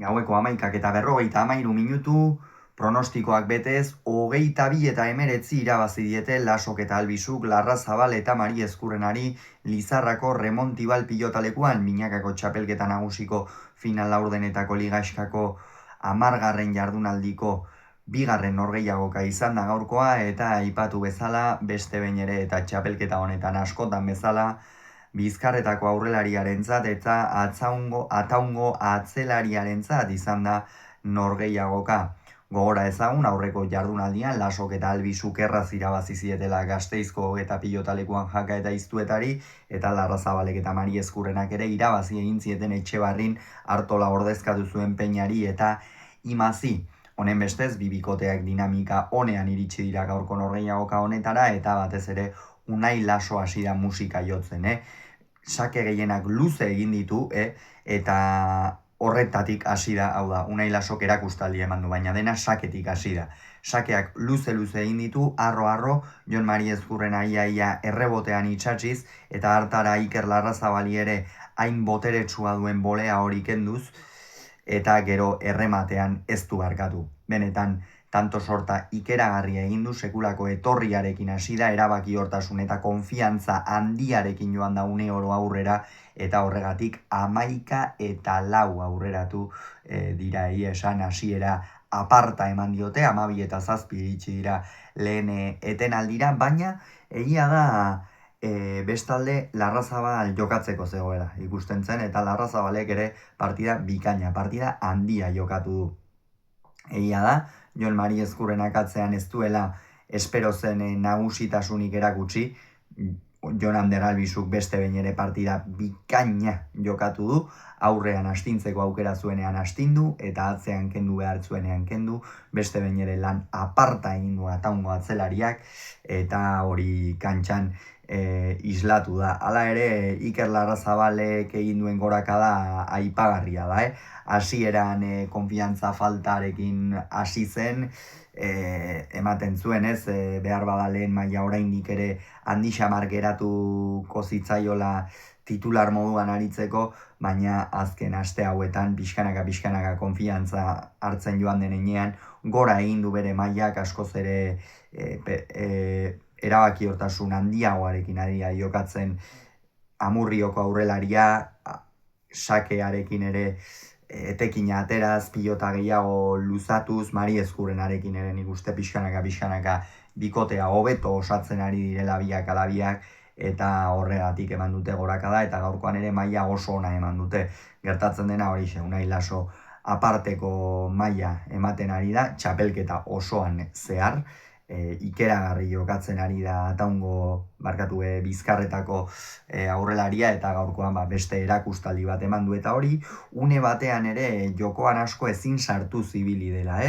Gaueko 11:43 minutu, pronostikoak betez, 22 eta 19 irabazi diete Lasok eta Albisuk Larrazabal eta Mari Ezkurrenari Lizarrako Remontibal pilotalekuan, Minakako txapelketa nagusiko final laurdenetako ligaskako 10. jardunaldiko bigarren norgehiagoka izan da gaurkoa, eta aipatu bezala beste behin ere eta txapelketa honetan askotan bezala, Bizkarretako aurrelariarentzat eta ataungo atzelariarentzat izan da norgehiagoka. Gogora ezagun aurreko jardunaldian Lasok eta Albisuk erraz irabazi zietela Gasteizko eta pilotalekuan Jaka eta Iztuetari, eta Larrazabalek eta Mari Ezkurrenak ere irabazi egin zieten Etxebarrin Artola ordezkatu zuen Peñari eta Imazi. Honen bestez, bibikoteak dinamika honean iritsi dira gaurko norgehiagoka honetara, eta batez ere Unai Laso hasi da musika jotzen, Sake gehienak luze egin ditu, eta horretatik hasi da, hau da, Unai Lasok erakustaldi eman du, baina dena saketik hasi da. Sakeak luze egin ditu, arro, Jon Mari Ezkurrena ia errebotean itxatxiz, eta hartara Iker Larrazabali ere hain boteretsua duen bolea hori kenduz, eta gero errematean ez du barkatu. Benetan, tanto sorta ikeragarria egin du, sekulako etorriarekin hasi da, erabaki hortasun eta konfiantza handiarekin joan da une oro aurrera, eta horregatik 11 eta 4 aurreratu dira, esan hasiera aparta eman diote, 12 eta 7 iritsi dira lehen etenaldira, baina egia da bestalde Larrazabal jokatzeko zegoela ikusten zen, eta Larrazabalek ere partida bikaina, partida handia jokatu du. Egia da, Jon Mari Ezkurrenak atzean ez duela espero zen nagusitasunik erakutsi, Jon Ander Albisuk beste behin ere partida bikaina jokatu du, aurrean astintzeko aukera zuenean astindu, eta atzean kendu behar zuenean kendu, beste behin ere lan aparta egin du ataungo atzelariak, eta hori kantxan islatu da. Hala ere, Iker Larrazabalek egin duen gorakada aipagarria da, Hasieran konfiantza faltarekin hasi zen, ematen zuen, behar bada lehen maila oraindik ere handi xamar geratuko zitzaiola titular moduan aritzeko, baina azken aste hauetan pixkanaka konfiantza hartzen joan denean, gora egin du bere mailak, askoz ere erabaki hortasun handiagoarekin ari jokatzen Amurrioko aurrelaria, sakearekin ere etekina ateraz, pilota gehiago luzatuz, Mari Ezkurrenarekin ere nik uste pixkanaka bikotea hobeto osatzen ari direla biak alabiak, eta horregatik eman dute gorakada, eta gaurkoan ere maila oso ona eman dute. Gertatzen dena hori Unai Laso aparteko maila ematen ari da, txapelketa osoan zehar, ikeragarri jokatzen ari da ataungo Bizkarretako aurrelaria, eta gaurkoan beste erakustaldi bat eman du, eta hori une batean ere jokoan asko ezin sartu zibili dela,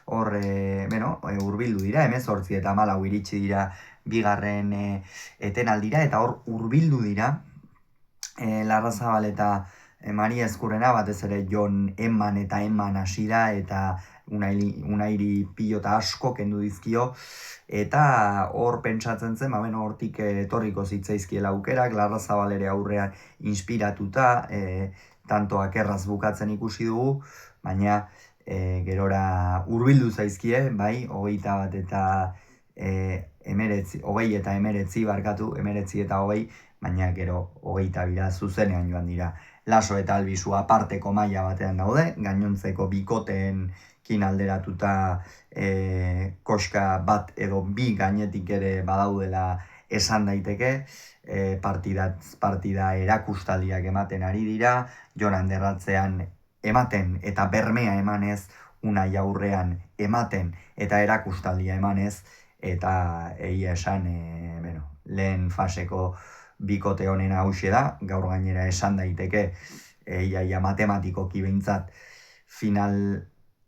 hor hurbildu dira, 18 eta 14 iritsi dira bigarren etenaldira, eta hor hurbildu dira Larrazabal eta Mari Ezkurrena, batez ere Jon Eman hasi da, eta Unairi pilota asko kendu dizkio, eta hor pentsatzen zen, hortik etorriko zitzaizkiela aukerak, Larrazabal ere aurrean inspiratuta, tantoak erraz bukatzen ikusi dugu, baina gerora hurbildu zaizkie, bai, 21 eta 19 eta 20, baina gero 22 zuzenean joan dira. Laso eta Albisu aparteko maila batean daude, gainontzeko bikoteenkin alderatuta koska bat edo bi gainetik ere badaudela esan daiteke, partida erakustaldiak ematen ari dira, Jon Anderratzean ematen eta bermea emanez, Unai aurrean ematen eta erakustaldia emanez, eta egia esan lehen faseko bikote honena hauxe da, gaur gainera esan daiteke ia matematikoki behintzat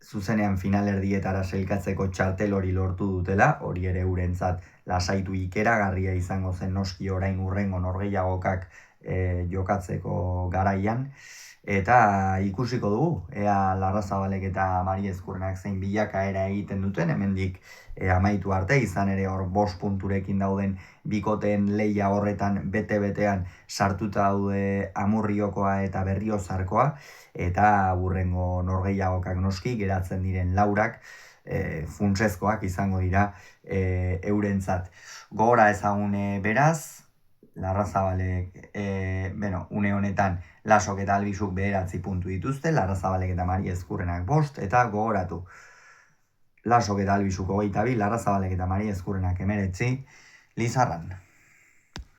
zuzenean final erdietara sailkatzeko txartel hori lortu dutela, hori ere urentzat lasaitu ikeragarria izango zen noski orain hurrengo norgehiagokak jokatzeko garaian. Eta ikusiko dugu, ea Larrazabalek eta Mari Ezkurrenak zein bilakaera egiten duten, hemendik amaitu arte, izan ere hor 5 punturekin dauden bikoteen leia horretan bete-betean sartuta daude Amurriokoa eta Berriozarkoa, eta burrengo norgehiagokak noski geratzen diren laurak funtsezkoak izango dira eurentzat. Gogora ezagun beraz, Larrazabalek, une honetan Lasok eta Albisuk 9 puntu dituzte, Larrazabalek eta Mari Ezkurrenak 5, eta gogoratu, Lasok eta Albisuk 22, Larrazabalek eta Mari Ezkurrenak 19, Lizarran.